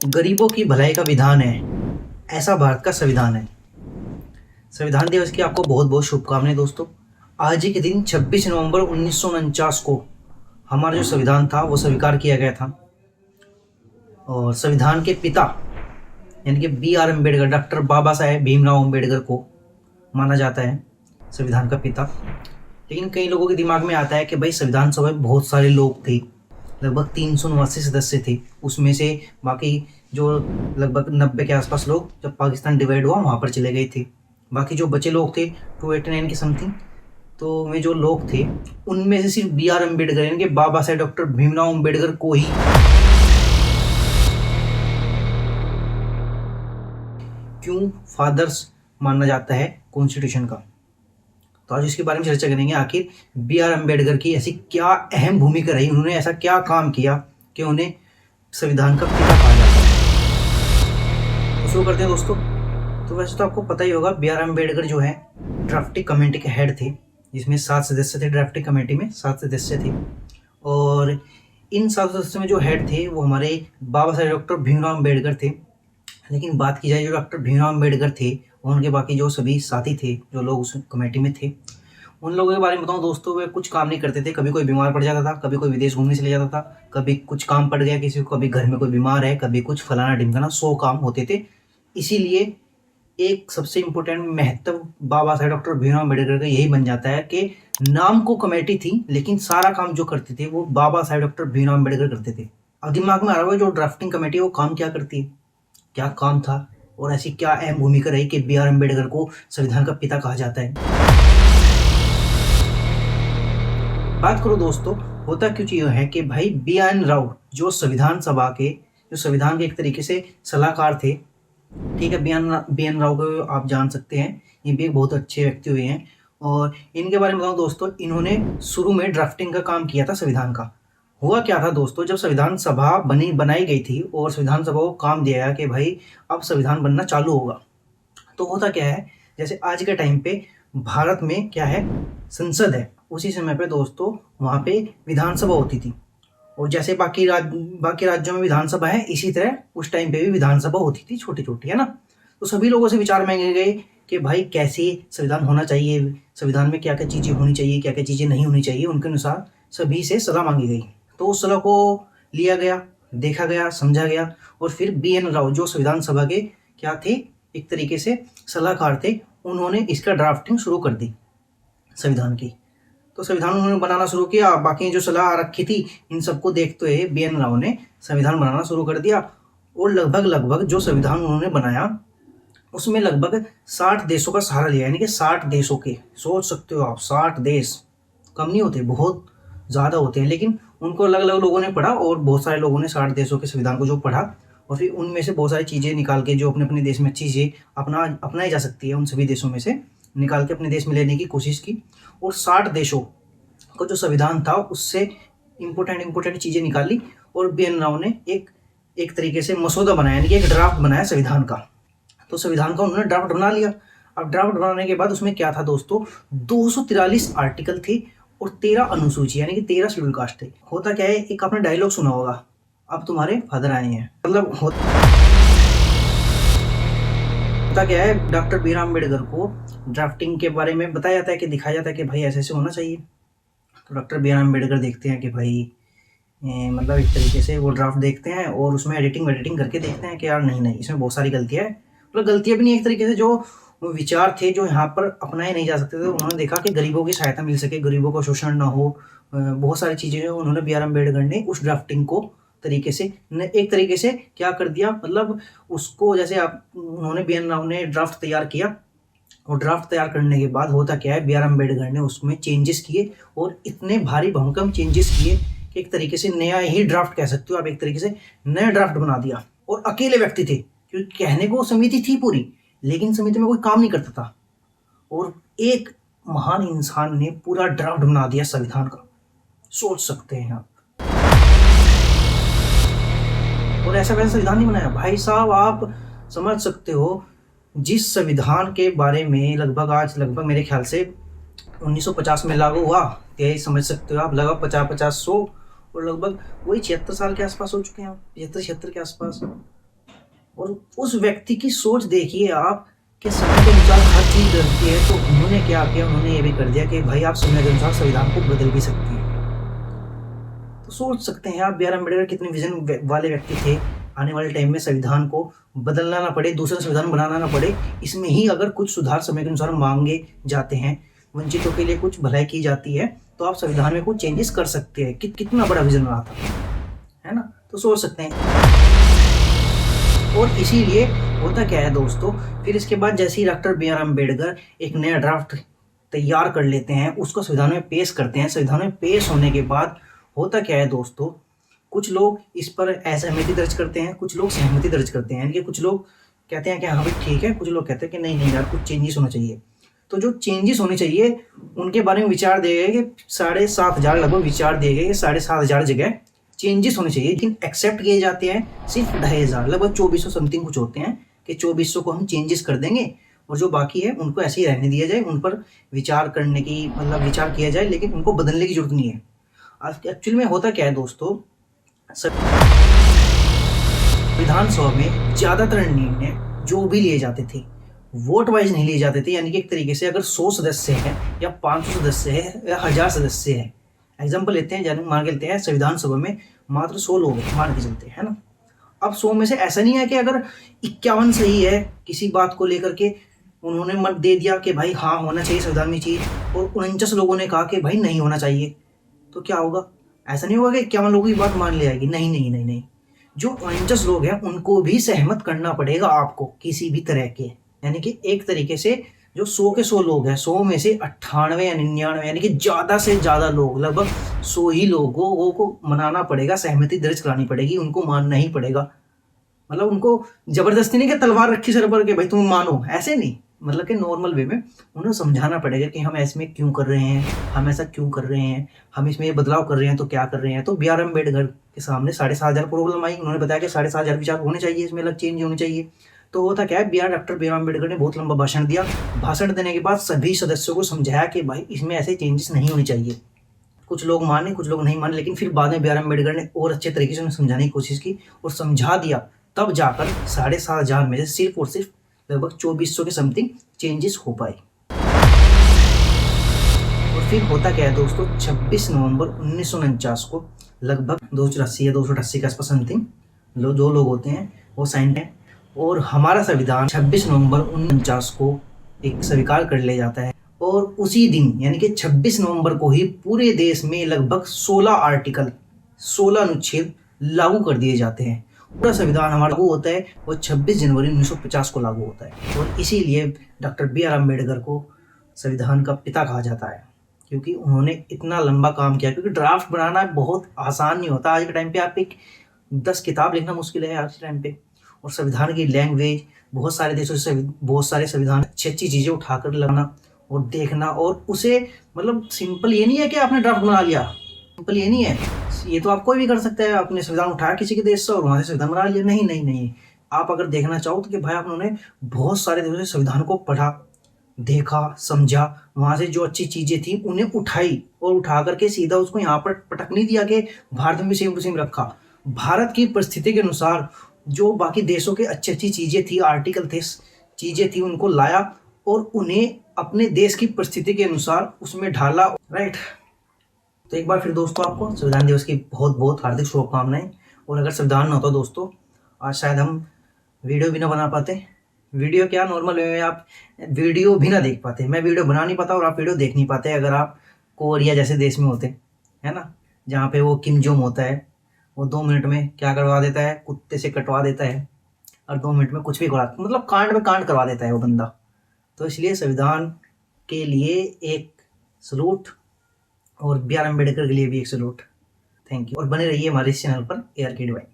गरीबों की भलाई का विधान है, ऐसा भारत का संविधान है। संविधान दिवस की आपको बहुत बहुत शुभकामनाएं दोस्तों। आज ही के दिन 26 नवंबर 1949 को हमारा जो संविधान था वो स्वीकार किया गया था। और संविधान के पिता यानी कि B.R. अम्बेडकर, डॉक्टर बाबा साहेब भीमराव अम्बेडकर को माना जाता है संविधान का पिता। लेकिन कई लोगों के दिमाग में आता है कि भाई संविधान सभा में बहुत सारे लोग थे, लगभग 389 सदस्य थे। उसमें से बाकी जो लगभग 90 के आसपास लोग जब पाकिस्तान डिवाइड हुआ वहाँ पर चले गए थे। बाकी जो बचे लोग थे 289 के समथिंग, तो वे जो लोग थे उनमें से सिर्फ B.R. अम्बेडकर यानी कि बाबा साहेब डॉक्टर भीमराव अम्बेडकर को ही क्यों फादर्स माना जाता है कॉन्स्टिट्यूशन का। तो आज इसके बारे में चर्चा करेंगे, आखिर B.R. अम्बेडकर की ऐसी क्या अहम भूमिका रही, उन्होंने ऐसा क्या काम किया कि उन्हें संविधान का पिता कहा जाता है। तो शुरू करते हैं दोस्तों। तो वैसे तो आपको पता ही होगा B.R. अम्बेडकर जो है ड्राफ्टिंग कमेटी के हेड थे, जिसमें 7 सदस्य थे। ड्राफ्टिंग कमेटी में 7 सदस्य थे और इन 7 सदस्यों में जो हेड थे वो हमारे बाबा साहेब डॉक्टर भीमराव अम्बेडकर थे। लेकिन बात की जाए जो डॉक्टर भीमराव अम्बेडकर थे और उनके बाकी जो सभी साथी थे जो लोग उस कमेटी में थे, उन लोगों के बारे में बताऊं दोस्तों, वे कुछ काम नहीं करते थे। कभी कोई बीमार पड़ जाता था, कभी कोई विदेश घूमने चले जाता था, कभी कुछ काम पड़ गया किसी को, कभी घर में कोई बीमार है, कभी कुछ फलाना ढिमकाना, 100 काम होते थे। इसीलिए एक सबसे इम्पोर्टेंट महत्व बाबा साहेब डॉक्टर भीमराव अम्बेडकर का यही बन जाता है कि नाम को कमेटी थी लेकिन सारा काम जो करते थे वो बाबा साहेब डॉक्टर भीमराव अम्बेडकर करते थे। अब दिमाग में आ रहा है जो ड्राफ्टिंग कमेटी वो काम क्या करती है, क्या काम था और ऐसी क्या अहम भूमिका रही कि B.R. अम्बेडकर को संविधान का पिता कहा जाता है। बात करो दोस्तों, होता क्यों चीज है कि भाई B.N. राव जो संविधान सभा के जो संविधान के एक तरीके से सलाहकार थे, ठीक है, B.N. राव को आप जान सकते हैं, ये भी एक बहुत अच्छे व्यक्ति हुए हैं। और इनके बारे में बताऊं दोस्तों, इन्होंने शुरू में ड्राफ्टिंग का काम किया था संविधान का। हुआ क्या था दोस्तों, जब संविधान सभा बनाई गई थी और संविधान सभा को काम दिया गया कि भाई अब संविधान बनना चालू होगा, तो होता क्या है, जैसे आज के टाइम पे भारत में क्या है, संसद है, उसी समय पे दोस्तों वहाँ पे विधानसभा होती थी। और जैसे बाकी राज्यों में विधानसभा है, इसी तरह उस टाइम पे भी विधानसभा होती थी, छोटी छोटी, है ना। तो सभी लोगों से विचार मांगे गए कि भाई कैसे संविधान होना चाहिए, संविधान में क्या क्या चीज़ें होनी चाहिए, क्या क्या चीज़ें नहीं होनी चाहिए, उनके अनुसार सभी से सलाह मांगी गई। तो उस सलाह को लिया गया, देखा गया, समझा गया और फिर B.N. राव जो संविधान सभा के क्या थे, एक तरीके से सलाहकार थे, उन्होंने इसका ड्राफ्टिंग शुरू कर दी संविधान की। तो संविधान उन्होंने बनाना शुरू किया। बाकी जो सलाह रखी थी इन सबको देखते हुए B.N. राव ने संविधान बनाना शुरू कर दिया। और लगभग जो संविधान उन्होंने बनाया उसमें लगभग 60 देशों का सहारा लिया, यानी कि 60 देशों के, सोच सकते हो आप, 60 देश कम नहीं होते, बहुत ज़्यादा होते हैं। लेकिन उनको अलग अलग लोगों ने पढ़ा और बहुत सारे लोगों ने 60 देशों के संविधान को जो पढ़ा और फिर उनमें से बहुत सारी चीज़ें निकाल के जो अपने अपने देश में चीज़ें अपनाई जा सकती है, उन सभी देशों में से निकाल के अपने देश में लेने की कोशिश की। और 60 देशों को जो संविधान था उससे इम्पोर्टेंट चीज़ें निकाली और B.N. राव ने एक तरीके से मसौदा बनाया, यानी कि एक ड्राफ्ट बनाया संविधान का। तो संविधान का उन्होंने ड्राफ्ट बना लिया। अब ड्राफ्ट बनाने के बाद उसमें क्या था दोस्तों, 243 आर्टिकल थे और 13 अनुसूची यानी कि 13 शेड्यूल कास्ट थे। होता क्या है, एक आपने डायलॉग सुना होगा, अब तुम्हारे फादर आए हैं, मतलब होता क्या है, डॉक्टर B.R. अम्बेडकर को ड्राफ्टिंग के बारे में बताया जाता है कि दिखाया जाता है कि भाई ऐसे ऐसे होना चाहिए। तो डॉक्टर B.R. अम्बेडकर देखते हैं कि भाई मतलब एक तरीके से वो ड्राफ्ट देखते हैं और उसमें एडिटिंग करके देखते हैं कि यार नहीं इसमें बहुत सारी गलतियाँ हैं। मतलब गलतियाँ भी नहीं, एक तरीके से जो विचार थे जो यहाँ पर अपनाए नहीं जा सकते थे, उन्होंने देखा कि गरीबों की सहायता मिल सके, गरीबों का शोषण ना हो, बहुत सारी चीज़ें जो उन्होंने B.R. अम्बेडकर ने उस ड्राफ्टिंग को तरीके से एक तरीके से क्या कर दिया, मतलब उसको जैसे उन्होंने B.N. राव ने ड्राफ्ट तैयार किया और ड्राफ्ट तैयार करने के बाद होता क्या है, B.R. अम्बेडकर ने उसमें चेंजेस किए और इतने भारी भयंकर चेंजेस किए कि एक तरीके से नया ही ड्राफ्ट कह सकते हो आप, एक तरीके से नया ड्राफ्ट बना दिया। और अकेले व्यक्ति थे, क्योंकि कहने को समिति थी पूरी, लेकिन समिति में कोई काम नहीं करता था और एक महान इंसान ने पूरा ड्राफ्ट बना दिया संविधान का, सोच सकते हैं आप। और ऐसा वैसा संविधान नहीं बनाया भाई साहब, आप समझ सकते हो जिस संविधान के बारे में लगभग मेरे ख्याल से 1950 में लागू हुआ, यही समझ सकते हो आप, लगभग 50-100 और लगभग वही 76 साल के आसपास हो चुके हैं, 75-76 के आसपास। और उस व्यक्ति की सोच देखिए आप कि समय के अनुसार हर चीज़ बदलती है। तो उन्होंने क्या किया, उन्होंने ये भी कर दिया कि भाई आप समय के अनुसार संविधान को बदल भी सकती हैं। तो सोच सकते हैं आप बी आर अम्बेडकर कितने विजन वाले व्यक्ति थे। आने वाले टाइम में संविधान को बदलना ना पड़े, दूसरा संविधान बनाना ना पड़े, इसमें ही अगर कुछ सुधार समय के अनुसार मांगे जाते हैं, वंचितों के लिए कुछ भलाई की जाती है, तो आप संविधान में कुछ चेंजेस कर सकते हैं। कितना बड़ा विजन रहा था, है ना। तो सोच सकते हैं। और इसीलिए होता क्या है दोस्तों, फिर इसके बाद जैसे ही डॉक्टर बी आर अम्बेडकर एक नया ड्राफ्ट तैयार कर लेते हैं, उसको संविधान में पेश करते हैं। संविधान में पेश होने के बाद होता क्या है दोस्तों, कुछ लोग इस पर असहमति दर्ज करते हैं, कुछ लोग सहमति दर्ज करते हैं। यानी कि कुछ लोग कहते हैं कि हाँ भाई ठीक है, कुछ लोग कहते हैं कि नहीं नहीं यार कुछ चेंजेस होना चाहिए। तो जो चेंजेस होने चाहिए उनके बारे में विचार दिए गए कि 7,500 लगभग विचार दिए गए कि 7,500 जगह चेंजेस होने चाहिए, लेकिन एक्सेप्ट किए जाते हैं सिर्फ 2,500, लगभग 2400 समथिंग कुछ होते हैं कि 2400 को हम चेंजेस कर देंगे और जो बाकी है उनको ऐसे ही रहने दिया जाए, उन पर विचार करने की मतलब विचार किया जाए, लेकिन उनको बदलने की जरूरत नहीं है। एक्चुअली में होता क्या है दोस्तों, विधानसभा में ज्यादातर निर्णय जो भी लिए जाते थे वोट वाइज नहीं लिए जाते थे। यानी कि एक तरीके से अगर 100 सदस्य है या 500 सदस्य है या 1000 सदस्य है, एग्जाम्पल लेते हैं, जैसे मान के लेते हैं संविधान सभा में मात्र 100 लोग मान के चलते हैं ना। अब 100 में से ऐसा नहीं है कि अगर 51 सही है किसी बात को लेकर के उन्होंने मत दे दिया कि भाई हाँ होना चाहिए संविधान में चीज, और 49 लोगों ने कहा कि भाई नहीं होना चाहिए, तो क्या होगा? ऐसा नहीं होगा कि 51 लोगों की बात मान ली जाएगी। नहीं नहीं नहीं नहीं, जो 49 लोग हैं उनको भी सहमत करना पड़ेगा आपको किसी भी तरह के। यानी कि एक तरीके से जो 100 के 100 लोग हैं, 100 में से 98 या 99 यानी कि ज़्यादा से ज़्यादा लोग, लगभग 100 ही लोगों को मनाना पड़ेगा, सहमति दर्ज करानी पड़ेगी, उनको मानना ही पड़ेगा। मतलब उनको जबरदस्ती नहीं कि तलवार रखी सर पर के भाई तुम मानो, ऐसे नहीं। मतलब कि नॉर्मल वे में उन्हें समझाना पड़ेगा कि हम ऐसे में क्यों कर रहे हैं, हम ऐसा क्यों कर रहे हैं, हम इसमें ये बदलाव कर रहे हैं तो क्या कर रहे हैं। तो बी आर अम्बेडकर के सामने 7,500 प्रॉब्लम आई। उन्होंने बताया कि 7,500 विचार होने चाहिए, इसमें अलग चेंज होने चाहिए। तो होता क्या है, डॉक्टर बी आर अम्बेडकर ने बहुत लंबा भाषण दिया। भाषण देने के बाद सभी सदस्यों को समझाया कि भाई इसमें ऐसे चेंजेस नहीं होने चाहिए। कुछ लोग माने कुछ लोग नहीं माने, लेकिन फिर बाद में बी आर अम्बेडकर ने और अच्छे तरीके से उन्हें समझाने की कोशिश की और समझा दिया। तब जाकर 7,500 में से सिर्फ और सिर्फ लगभग 2400 के समथिंग चेंजेस हो पाए। और फिर होता क्या है दोस्तों, 26 नवंबर 1949 को लगभग 284 या 288 के आसपास समथिंग जो लोग होते हैं वो साइन है, और हमारा संविधान 26 नवंबर 1949 को एक स्वीकार कर लिया जाता है। और उसी दिन यानी कि 26 नवंबर को ही पूरे देश में लगभग 16 आर्टिकल, 16 अनुच्छेद लागू कर दिए जाते हैं। पूरा संविधान हमारा लागू होता है वो 26 जनवरी 1950 को लागू होता है। और इसीलिए डॉक्टर बी आर अम्बेडकर को संविधान का पिता कहा जाता है, क्योंकि उन्होंने इतना लंबा काम किया। क्योंकि ड्राफ्ट बनाना बहुत आसान नहीं होता। आज के टाइम पे आप एक 10 किताब लिखना मुश्किल है आज के टाइम पे। और संविधान की लैंग्वेज, बहुत सारे देशों से बहुत सारे संविधान, अच्छी अच्छी चीज़ें उठाकर लगाना और देखना, और उसे मतलब सिंपल ये नहीं है कि आपने ड्राफ्ट बना लिया, सिंपल ये नहीं है। ये तो आप कोई भी कर सकता है, आपने संविधान उठाया किसी के देश से और वहाँ से संविधान बना लिया। नहीं नहीं नहीं, आप अगर देखना चाहो तो कि भाई आपने बहुत सारे देशों से संविधान को पढ़ा, देखा, समझा, वहाँ से जो अच्छी चीज़ें थी उन्हें उठाई और उठा करके सीधा उसको यहाँ पर पटक नहीं दिया कि भारत में भी सेम टू सेम रखा। भारत की परिस्थिति के अनुसार जो बाकी देशों के अच्छी अच्छी चीज़ें थी, आर्टिकल थे, चीज़ें थी, उनको लाया और उन्हें अपने देश की परिस्थिति के अनुसार उसमें ढाला। राइट। तो एक बार फिर दोस्तों आपको संविधान दिवस की बहुत बहुत हार्दिक शुभकामनाएं। और अगर संविधान ना होता दोस्तों, आज शायद हम वीडियो भी ना बना पाते। वीडियो क्या, नॉर्मल वे में आप वीडियो भी ना देख पाते। मैं वीडियो बना नहीं पाता और आप वीडियो देख नहीं पाते अगर आप कोरिया जैसे देश में होते, है ना, जहाँ पे वो किम जोंग होता है, वो 2 मिनट में क्या करवा देता है, कुत्ते से कटवा देता है और 2 मिनट में कुछ भी करवा, मतलब कांड में कांड करवा देता है वो बंदा। तो इसलिए संविधान के लिए एक सलूट और बी आर अम्बेडकर के लिए भी एक सलूट। Thank you. और बने रहिए हमारे इस चैनल पर ARK डिवाइन।